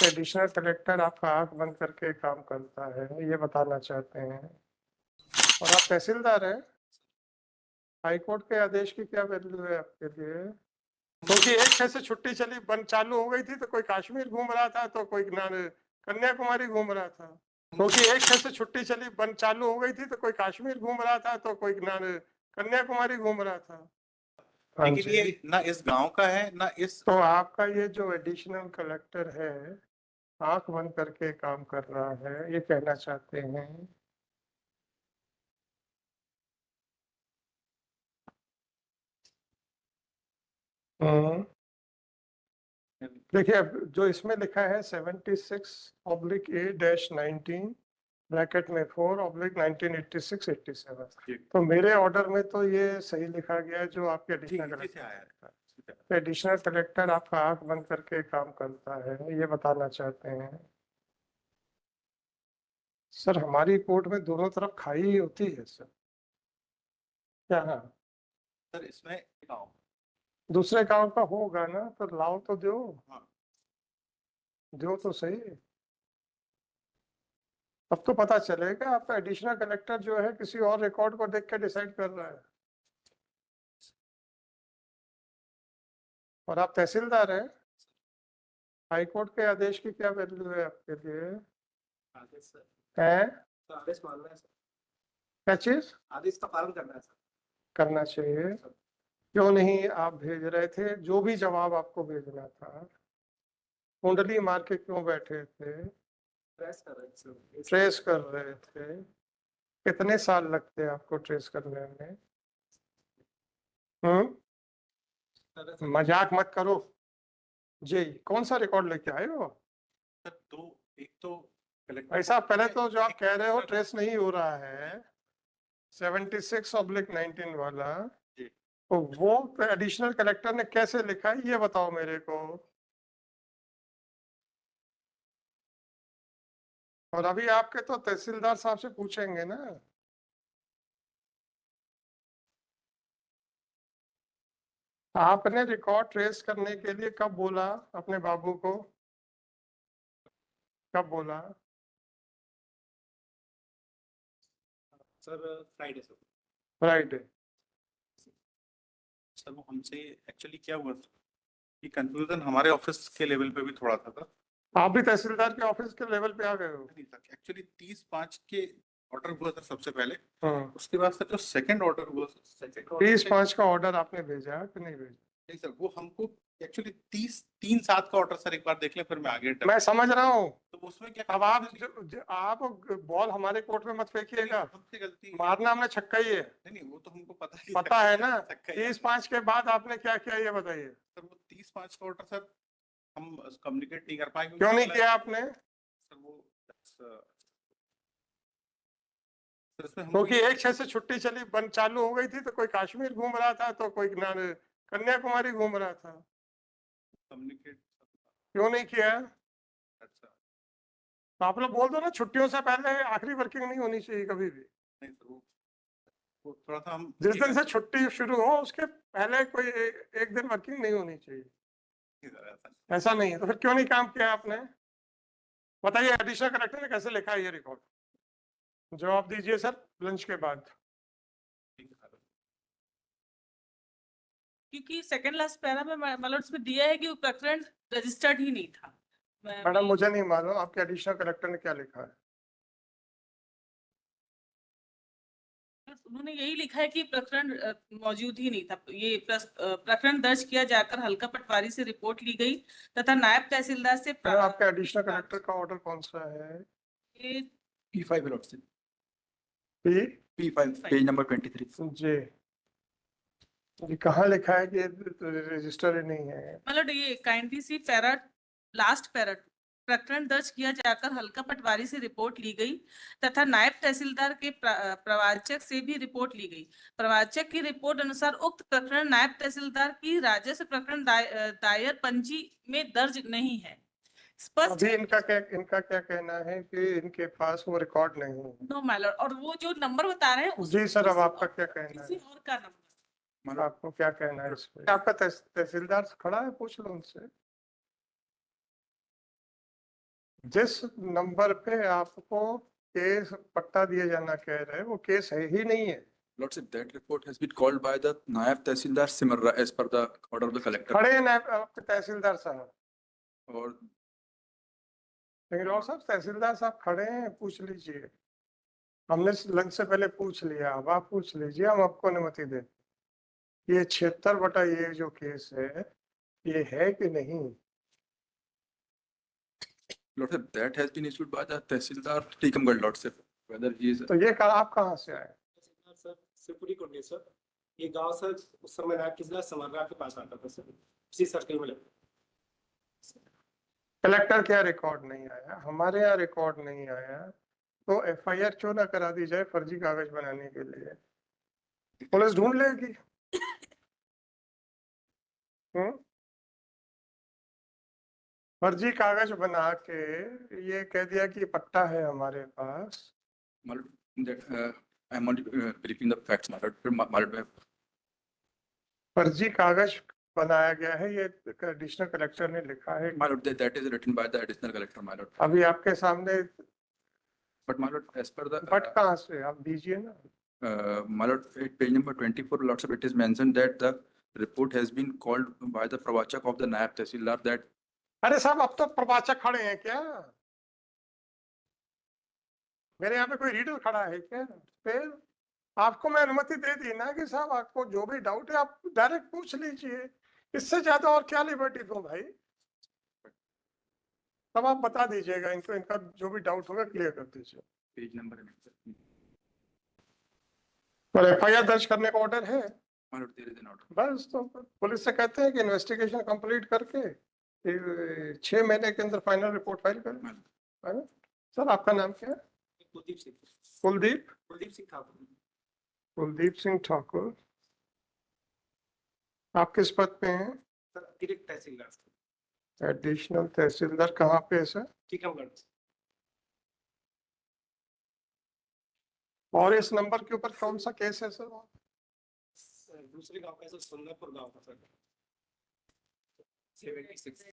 Additional collector आपका आंख बंद करके काम करता है, ये बताना चाहते हैं। और आप तहसीलदार हैं। हाई कोर्ट के आदेश की क्या वैल्यू है आपके लिए? क्योंकि एक छह से छुट्टी चली बंद चालू हो गई थी, तो कोई कश्मीर घूम रहा था, तो कोई कन्याकुमारी घूम रहा था। क्योंकि एक छह से छुट्टी चली बंद चालू हो गई थी, तो कोई कश्मीर घूम रहा था, तो कोई कन्याकुमारी घूम रहा था। हाँ लेकिन जी। ये ना इस गांव का है ना इस तो आपका ये जो एडिशनल कलेक्टर है आंख बंद करके काम कर रहा है, ये कहना चाहते हैं। देखिए, अब जो इसमें लिखा है 76/A-19 ब्रैकेट में 4/1986-87, तो मेरे ऑर्डर में तो ये सही लिखा गया है जो आपके एडिशनल कलेक्टर। एडिशनल कलेक्टर आपका आंख बंद करके काम करता है, ये बताना चाहते हैं। सर, हमारी कोर्ट में दोनों तरफ खाई होती है सर। क्या? हाँ, सर इसमें गाँव दूसरे गांव का होगा ना, तो लाओ तो दो। हाँ। दो तो सही। अब तो पता चलेगा आपका एडिशनल कलेक्टर जो है किसी और रिकॉर्ड को देख के डिसाइड कर रहा है। और आप तहसीलदार हैं। हाई कोर्ट के आदेश की क्या वैल्यू है आपके लिए? आदेश सर, है? तो आदेश मानना है सर, क्या चीज आदेश का पालन करना है सर। करना चाहिए? क्यों नहीं आप भेज रहे थे? जो भी जवाब आपको भेजना था, कुंडली मार के क्यों बैठे थे? प्रेस कर रहे हैं सर। ट्रेस कर रहे थे? कितने साल लगते हैं आपको ट्रेस करने में? मजाक मत करो जी। कौन सा रिकॉर्ड लेके आए हो? सर तो एक तो कलेक्टर ऐसा पहले तो जो आप कह रहे हो ट्रेस नहीं हो रहा है 76/19 वाला, जी। तो वो एडिशनल कलेक्टर ने कैसे लिखा है ये बताओ मेरे को। और अभी आपके तो तहसीलदार साहब से पूछेंगे ना। आपने रिकॉर्ड ट्रेस करने के लिए कब बोला अपने बाबू को? कब बोला? Sir Friday sir. Friday. Sir वो हमसे एक्चुअली क्या हुआ था कि कंफ्यूजन हमारे ऑफिस के लेवल पे भी थोड़ा था। आप भी तहसीलदार के ऑफिस के लेवल पे आ गए हो? नहीं सर, एक्चुअली 30/5 के ऑर्डर हुआ था सबसे पहले। हाँ। उसके बाद सर जो सेकंड ऑर्डर हुआ, 30/5 का ऑर्डर आपने भेजा कि नहीं भेजा? नहीं सर, वो हमको एक्चुअली 3/7 का ऑर्डर सर एक बार देख लें फिर मैं आगे मैं समझ रहा हूँ। तो उसमें क्या अब आप बॉल हमारे कोर्ट में मत फेंकिएगा। हमसे गलती मारना हमने छक्का ही है। नहीं वो तो हमको पता है ना। छक्का ही है। 30/5 के बाद आपने क्या किया ये बताइए। सर वो 30/5 का ऑर्डर सर हम कम्युनिकेट नहीं कर पाए क्यों नहीं किया आपने? सर वो सर इसमें हम क्योंकि एक छह से छुट्टी चली बंद चालू हो गई थी, तो कोई कश्मीर घूम रहा था, तो कोई कन्याकुमारी घूम रहा था। कम्युनिकेट क्यों नहीं किया? अच्छा तो आप लोग बोल दो ना, छुट्टियों से पहले आखिरी वर्किंग नहीं होनी चाहिए कभी भी। नहीं सर वो थोड़ा सा हम जिस दिन से छुट्टी शुरू हो उसके पहले कोई एक दिन वर्किंग नहीं होनी चाहिए। ऐसा नहीं है तो फिर क्यों नहीं काम किया आपने? बताइए, एडिशनल कलेक्टर ने कैसे लिखा है ये रिकॉर्ड? जवाब दीजिए सर लंच के बाद। क्योंकि सेकंड लास्ट पैरा में मतलब उसमें दिया है कि वो प्रकरण रजिस्टर्ड ही नहीं था। मैडम, मुझे नहीं मालूम आपके एडिशनल कलेक्टर ने क्या लिखा है। उन्होंने यही लिखा है कि प्रकरण मौजूद ही नहीं था। ये प्रकरण दर्ज किया जाकर हल्का पटवारी से रिपोर्ट ली गई तथा नायब तहसीलदार से आपका एडिशनल कलेक्टर का ऑर्डर कौन सा है? P5 लॉट से पी P5 पेज नंबर 23 जी। ये कहाँ लिखा है कि रजिस्टर ही नहीं है? मतलब ये काइंडली सी पैरा लास्ट पैरा प्रकरण दर्ज किया जाकर हल्का पटवारी से रिपोर्ट ली गई तथा नायब तहसीलदार के प्रवाचक से भी रिपोर्ट ली गई। प्रवाचक की रिपोर्ट अनुसार उक्त प्रकरण नायब तहसीलदार की राजस्व प्रकरण दायर पंजी में दर्ज नहीं है। स्पष्ट अभी इनका क्या कहना है कि इनके पास वो रिकॉर्ड नहीं है? नो मैलर, और वो जो नंबर बता रहे हैं जी सर, अब आपका क्या कहना किसी है? और का नंबर। आपको क्या कहना है इस पे? आपका तहसीलदार खड़ा है, पूछ लो उनसे। जिस नंबर पे आपको केस पट्टा दिया जाना कह रहे हैं वो केस है ही नहीं है। Lordship, that report has been called by the Nayab Tehsildar Simarra as per the order of the collector. खड़े हैं नायब आपके तहसीलदार साहब, और बेंगलौर साहब तहसीलदार साहब खड़े हैं, पूछ लीजिए। हमने लंच से पहले पूछ लिया, अब आप पूछ लीजिए, हम आपको अनुमति दें। ये 76 बटा जो केस है ये है कि नहीं? Lordship, that has been issued by the Tehsildar Tikamgarh, Lordship. Whether he is तो ये आप कहाँ से आए? सर शिवपुरी कोटली सर, ये गांव सर उस समय नायब तहसीलदार समर्रा के पास आता था सर, उसी सर्कल में लगता। कलेक्टर क्या रिकॉर्ड नहीं आया, हमारे यहाँ रिकॉर्ड नहीं आया, तो एफआईआर क्यों ना करा दी जाए फर्जी कागज बनाने के लिए? पुलिस ढूंढ लेगी। फर्जी कागज बना के ये कह दिया कि पट्टा है हमारे पास। my lord, that I'm only briefing the facts, my lord. My lord, फर्जी कागज बनाया गया है, ये एडिशनल कलेक्टर ने लिखा है। my lord, that is written by the additional collector, my lord. अभी आपके सामने, But my lord, as per the but कहाँ से आप दीजिए ना। my lord, at page number 24, Lordship, it is mentioned that the report has been called by the Pravachak of the Nayab Tehsildar that अरे साहब अब तो प्रवाचक खड़े हैं क्या? मेरे यहाँ पे कोई रीडर खड़ा है क्या? फिर आपको मैं अनुमति दे दी ना कि साहब आपको जो भी डाउट है आप डायरेक्ट पूछ लीजिए, इससे ज्यादा और क्या लिबर्टी दूं भाई? तब आप बता दीजिएगा इनको, इनका जो भी डाउट होगा क्लियर कर दीजिए। page number. और एफआईआर दर्ज करने का ऑर्डर है, My lord, there is an order. बस तो पुलिस से कहते हैं कि इन्वेस्टिगेशन कंप्लीट करके 6 महीने के अंदर फाइनल रिपोर्ट फाइल करें। है ना? सर आपका नाम क्या है? कुलदीप सिंह, कुलदीप कुलदीप सिंह ठाकुर, कुलदीप सिंह ठाकुर। आप किस पद पे हैं? सर अतिरिक्त तहसीलदार सर, एडिशनल तहसीलदार। कहाँ पे है सर? टीकमगढ़। और इस नंबर के ऊपर कौन सा केस है सर? दूसरे गांव का सर, सुंदरपुर गांव का सर, 76